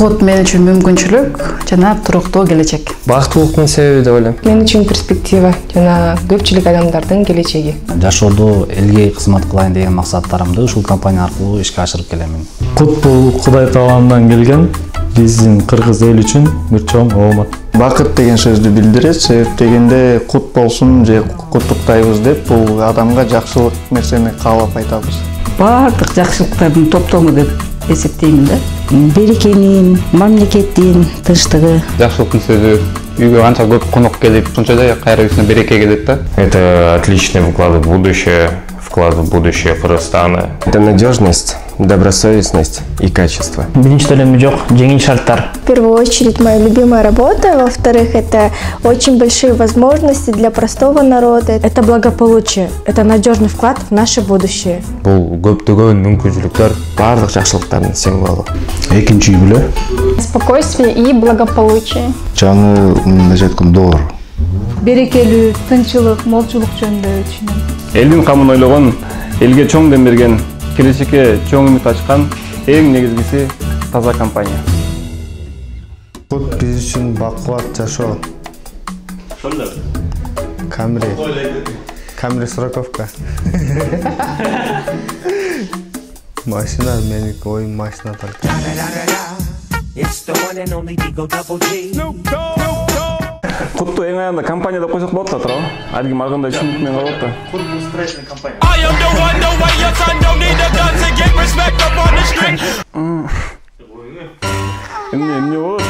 Код мен үчүн мүмкүнчүлүк жана туруктуу келечек. Бактылыктын себеби деп ойлойм. Мен үчүн перспектива жана көпчүлүк адамдардын келечеги. Жашоодо элге кызмат кылайын деген максаттарымды ушул компания аркылуу ишке ашырып келемин. Кут бул Кудай тааландан келген, биздин кыргыз эл үчүн бир чоң оомат. Бакыт деген сөздү билдирет, себеп дегенде кут болсун же куттуктайбыз деп бул адамга жакшылык нерсени каалап айтабыз. Бардык жакшылыктардын топтому деп эсептеймин да. Берекенин, мамлекеттин тынчтыгы. Жакшылыктын сөзү үйгө канча көп конок келип, сонча кайра үстүнө береке келет да. Это отличный вклад в будущее Кыргызстана. Это надежность, добросовестность и качество. Биринчи эле жок, жеңил шарттар. В первую очередь моя любимая работа, во-вторых, это очень большие возможности для простого народа. Это благополучие, это надежный вклад в наше будущее. Бул көптөгөн мүмкүнчүлүктөр, Бардык жакшылыктардын символу. Экинчи үлө спокойствие и благополучие. жаңы мындайча айтканда доллар. Берекелүү, тынчылык, молчулук жөнүндө түшүнөм. Элдин камын ойлогон, элге чоң дем берген, келечекке чоң үмүт ачкан, эң негизгиси таза компания. Кут биз үчүн бакубат жашоо. Камри сроковка. Машина меники, ой машина только. Кутту эң аягында компанияда койсок болот да туурабы? Адиги маргандай түшүнүк менен калат да. Кут бул строительный компания. Эмне болот?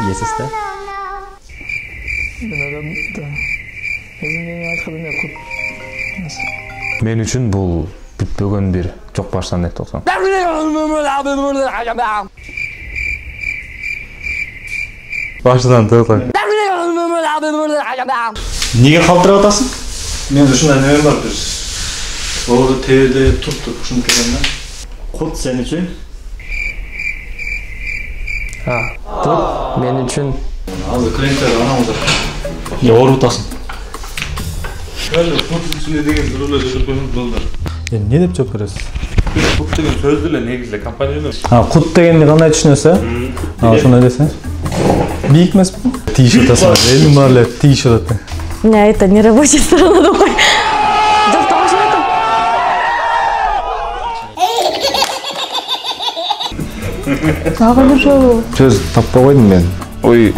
Есиз да. мен үчүн бул бүтпөгөн бир жок баштан деп токсом. Башынан токтоң. Неге калтырап атасың? Мен ушундай неме бар бир. Олду теде туттук ушуну келген да. Кут сен үчүн? Кут мен үчүн Азыр клиенттер анамыздар. Не ооруп атасың? Кут үчүн деген бирөөлөр жүрүп болдур. Не деп жооп бересиз? Кут деген сөздү эле негизде компания жөнүндө. Кут дегенди кандай түшүнөсүз? Ошондой десең. Бийик эмеспи? Тийишип атасың. Элим бар эле тийишип атат. У меня это не рабочая сторона домой. Сагынышуу. Сөз таппай койдум мен. Ой,